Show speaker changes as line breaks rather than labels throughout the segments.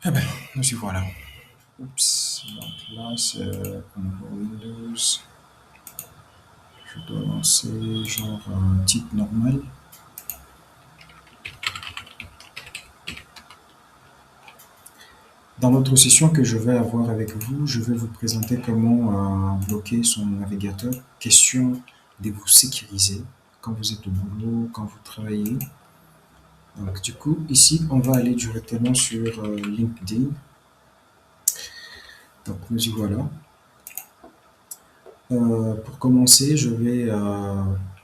Eh ben, nous y voilà. Oups, donc là c'est au niveau Windows. Je dois lancer genre un type normal. Dans l'autre session que je vais avoir avec vous, je vais vous présenter comment bloquer son navigateur. Question de vous sécuriser quand vous êtes au boulot, quand vous travaillez. Donc du coup, ici, on va aller directement sur LinkedIn. Donc nous y voilà. Pour commencer, je vais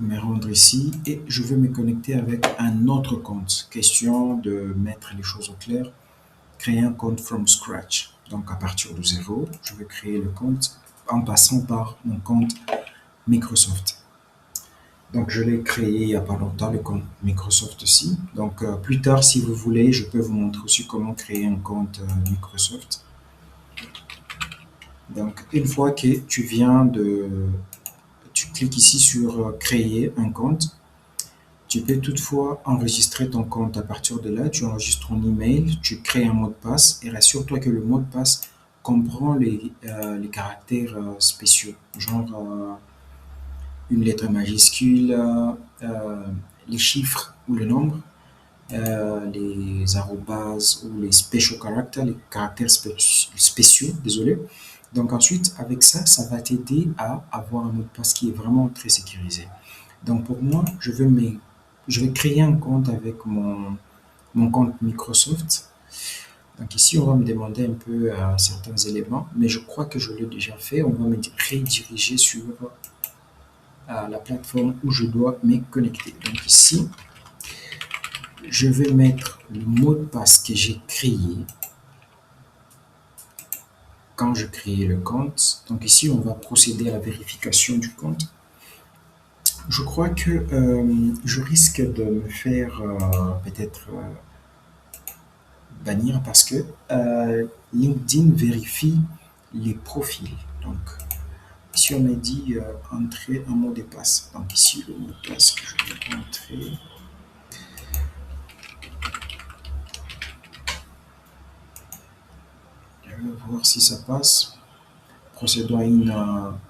me rendre ici et je vais me connecter avec un autre compte. Question de mettre les choses au clair. Créer un compte from scratch. Donc à partir de zéro, je vais créer le compte en passant par mon compte Microsoft. Donc je l'ai créé il n'y a pas longtemps, le compte Microsoft aussi. Donc plus tard, si vous voulez, je peux vous montrer aussi comment créer un compte Microsoft. Donc une fois que tu cliques ici sur créer un compte, tu peux toutefois enregistrer ton compte. À partir de là, tu enregistres ton email, tu crées un mot de passe et rassure-toi que le mot de passe comprend les caractères spéciaux, genre une lettre majuscule, les chiffres ou le nombre, les arrobases ou les special characters, les caractères spéciaux, désolé. Donc ensuite, avec ça, ça va t'aider à avoir un mot de passe qui est vraiment très sécurisé. Donc pour moi, je vais créer un compte avec mon compte Microsoft. Donc ici, on va me demander un peu certains éléments, mais je crois que je l'ai déjà fait. On va me rediriger sur la plateforme où je dois me connecter. Donc ici, je vais mettre le mot de passe que j'ai créé quand je crée le compte. Donc ici, on va procéder à la vérification du compte. Je crois que je risque de me faire peut-être bannir parce que LinkedIn vérifie les profils. Donc, ici, on m'a dit entrer un mot de passe. Donc, ici, le mot de passe que je vais entrer. Je vais voir si ça passe. Procédons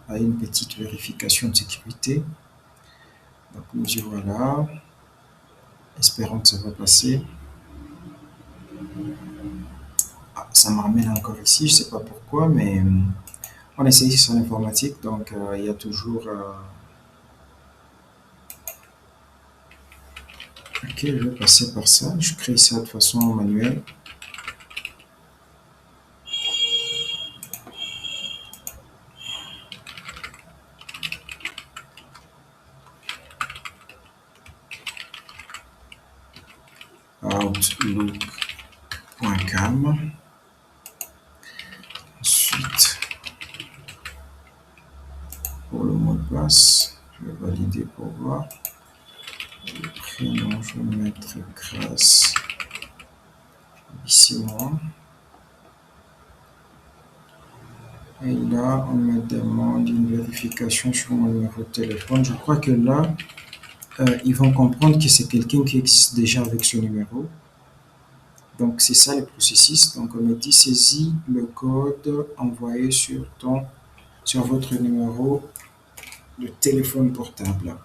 à une petite vérification de sécurité. Donc, nous y voilà. Espérons que ça va passer. Ah, ça me ramène encore ici, je ne sais pas pourquoi, mais on essaye sur l'informatique, donc il y a toujours. Ok, je vais passer par ça. Je crée ça de façon manuelle. Outlook.com. Ensuite, pour le mot de passe, je vais valider pour voir. Le prénom, je vais mettre Grace. Ici, moi. Et là, on me demande une vérification sur mon numéro de téléphone. Je crois que là, ils vont comprendre que c'est quelqu'un qui existe déjà avec ce numéro. Donc, c'est ça le processus. Donc, on me dit saisis le code envoyé sur votre numéro de téléphone portable.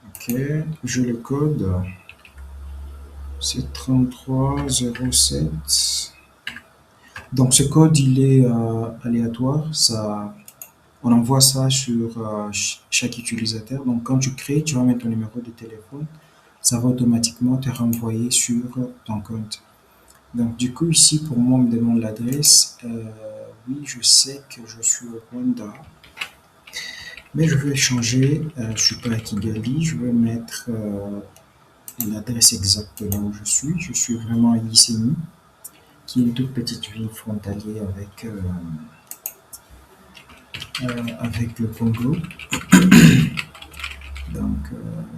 Ok, j'ai le code. C'est 3307. Donc, ce code, il est aléatoire. On envoie ça sur chaque utilisateur. Donc, quand tu crées, tu vas mettre ton numéro de téléphone. Ça va automatiquement te renvoyer sur ton compte. Donc, du coup, ici, pour moi, on me demande l'adresse. Oui, je sais que je suis au Rwanda. Mais je vais changer. Je ne suis pas à Kigali. Je vais mettre l'adresse exacte de là où je suis. Je suis vraiment à Gisenyi, qui est une toute petite ville frontalière avec le Congo. Donc,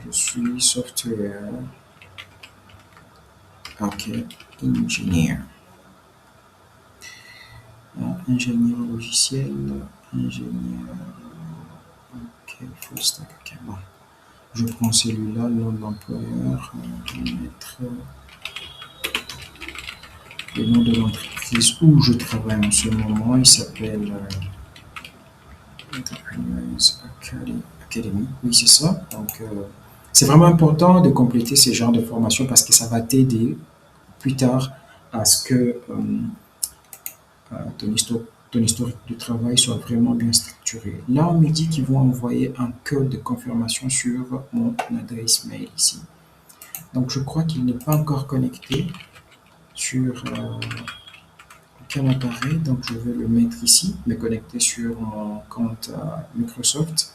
je suis software. Ok, ingénieur. Ingénieur logiciel. ingénieur, ok, full stack, ok, bon. Je prends celui-là, le nom de l'employeur, je vais mettre le nom de l'entreprise où je travaille en ce moment, il s'appelle Entrepreneurs Academy, oui c'est ça. Donc c'est vraiment important de compléter ce genre de formation parce que ça va t'aider plus tard à ce que ton, ton historique de travail soit vraiment bien structuré. Là, on me dit qu'ils vont envoyer un code de confirmation sur mon adresse mail ici. Donc, je crois qu'il n'est pas encore connecté sur aucun appareil. Donc, je vais le mettre ici, me connecter sur mon compte Microsoft.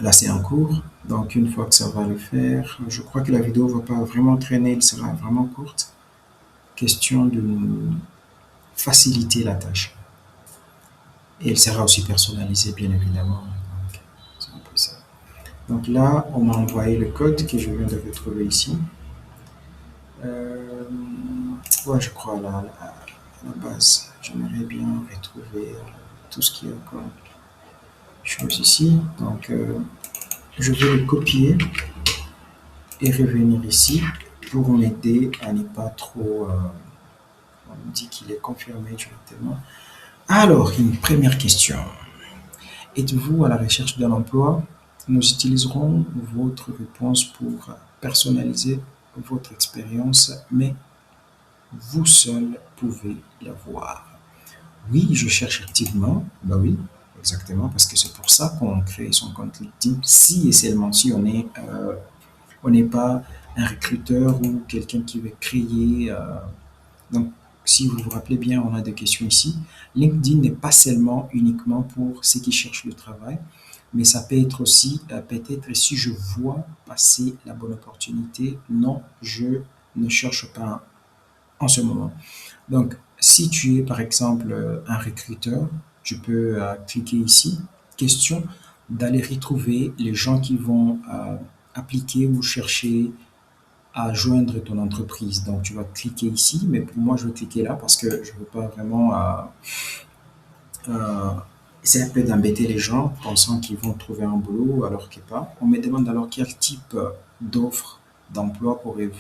Là, c'est en cours. Donc, une fois que ça va le faire, je crois que la vidéo ne va pas vraiment traîner, elle sera vraiment courte. Question de faciliter la tâche. Et elle sera aussi personnalisée, bien évidemment. Donc, c'est un peu ça. Donc là, on m'a envoyé le code que je viens de retrouver ici. Ouais, je crois à la base. J'aimerais bien retrouver tout ce qui est comme chose ici. Donc, je vais le copier et revenir ici pour m'aider à ne pas trop... on me dit qu'il est confirmé directement. Alors, une première question. Êtes-vous à la recherche d'un emploi? Nous utiliserons votre réponse pour personnaliser votre expérience, mais vous seul pouvez la voir. Oui, je cherche activement. Ben oui, exactement, parce que c'est pour ça qu'on crée son compte LinkedIn, si et seulement si on n'est pas un recruteur ou quelqu'un qui veut créer. Donc, si vous vous rappelez bien, on a des questions ici. LinkedIn n'est pas seulement uniquement pour ceux qui cherchent le travail, mais ça peut être aussi, peut-être si je vois passer la bonne opportunité, non, je ne cherche pas en ce moment. Donc, si tu es par exemple un recruteur, tu peux cliquer ici, question d'aller retrouver les gens qui vont appliquer ou chercher à joindre ton entreprise. Donc, tu vas cliquer ici, mais pour moi, je vais cliquer là parce que je ne veux pas vraiment euh, essayer un peu d'embêter les gens pensant qu'ils vont trouver un boulot alors que pas. On me demande alors quel type d'offre d'emploi pourrait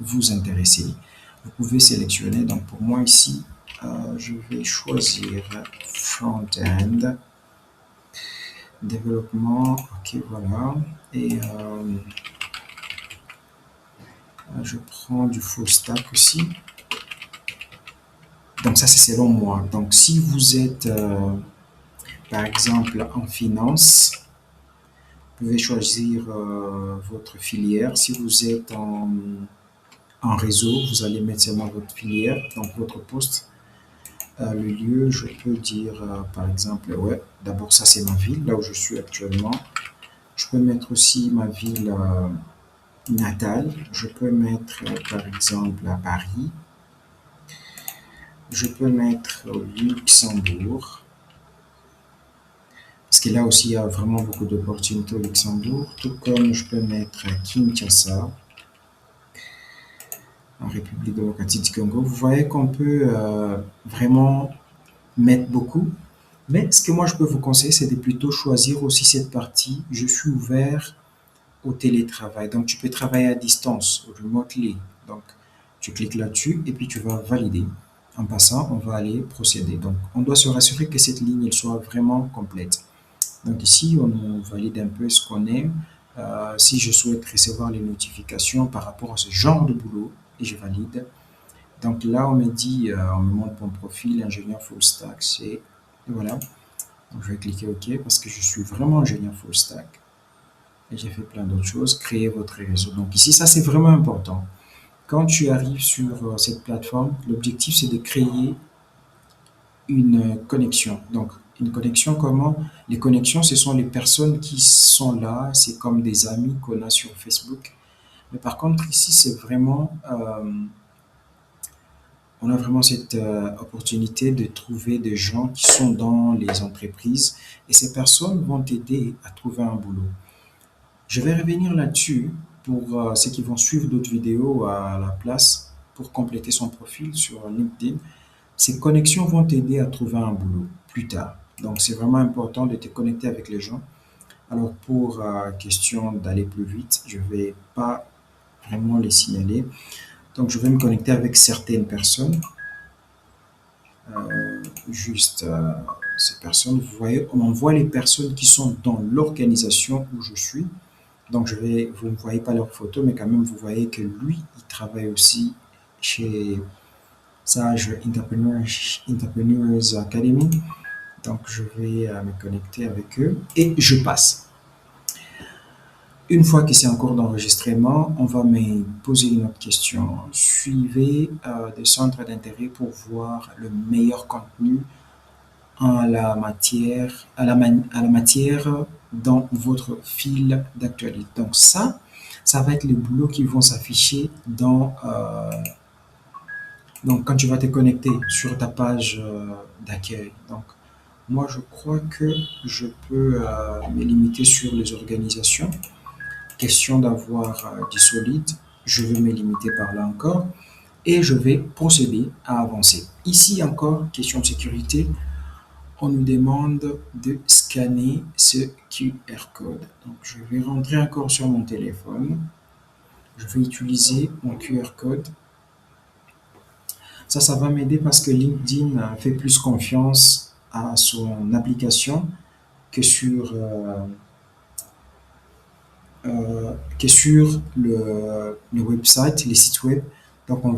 vous intéresser. Vous pouvez sélectionner. Donc, pour moi ici, je vais choisir front-end, développement, ok, voilà. Et je prends du full stack aussi. Donc ça, c'est selon moi. Donc si vous êtes, par exemple, en finance, vous pouvez choisir votre filière. Si vous êtes en réseau, vous allez mettre seulement votre filière, donc votre poste. Le lieu, je peux dire, par exemple, ouais, d'abord ça c'est ma ville, là où je suis actuellement. Je peux mettre aussi ma ville natale. Je peux mettre, par exemple, à Paris. Je peux mettre au Luxembourg. Parce que là aussi, il y a vraiment beaucoup d'opportunités au Luxembourg. Tout comme je peux mettre Kinshasa, en République démocratique du Congo. Vous voyez qu'on peut vraiment mettre beaucoup. Mais ce que moi, je peux vous conseiller, c'est de plutôt choisir aussi cette partie. Je suis ouvert au télétravail. Donc, tu peux travailler à distance, remotely. Donc, tu cliques là-dessus et puis tu vas valider. En passant, on va aller procéder. Donc, on doit se rassurer que cette ligne elle soit vraiment complète. Donc ici, on valide un peu ce qu'on aime. Si je souhaite recevoir les notifications par rapport à ce genre de boulot, et je valide. Donc là, on me dit, on me montre mon profil, ingénieur full stack, c'est, voilà. Donc je vais cliquer OK parce que je suis vraiment ingénieur full stack. Et j'ai fait plein d'autres choses, créer votre réseau. Donc ici, ça c'est vraiment important. Quand tu arrives sur cette plateforme, l'objectif c'est de créer une connexion. Donc, une connexion, comment? Les connexions, ce sont les personnes qui sont là, c'est comme des amis qu'on a sur Facebook. Mais par contre, ici, c'est vraiment, on a vraiment cette opportunité de trouver des gens qui sont dans les entreprises et ces personnes vont t'aider à trouver un boulot. Je vais revenir là-dessus pour ceux qui vont suivre d'autres vidéos à la place pour compléter son profil sur LinkedIn. Ces connexions vont t'aider à trouver un boulot plus tard. Donc, c'est vraiment important de te connecter avec les gens. Alors, pour question d'aller plus vite, je vais pas vraiment les signaler. Donc, je vais me connecter avec certaines personnes. Juste ces personnes, vous voyez, on voit les personnes qui sont dans l'organisation où je suis. Donc, vous ne voyez pas leur photo, mais quand même, vous voyez que lui, il travaille aussi chez Sage Entrepreneurs Academy. Donc, je vais me connecter avec eux et je passe. Une fois que c'est en cours d'enregistrement, on va me poser une autre question. Suivez des centres d'intérêt pour voir le meilleur contenu en la matière, à la matière dans votre fil d'actualité. Donc ça va être les boulots qui vont s'afficher donc quand tu vas te connecter sur ta page d'accueil. Donc moi je crois que je peux me limiter sur les organisations. Question d'avoir du solide, je vais me limiter par là encore et je vais procéder à avancer. Ici encore, question de sécurité, on nous demande de scanner ce QR code. Donc, je vais rentrer encore sur mon téléphone. Je vais utiliser mon QR code. Ça va m'aider parce que LinkedIn fait plus confiance à son application que que sur le website, les sites web. Donc, on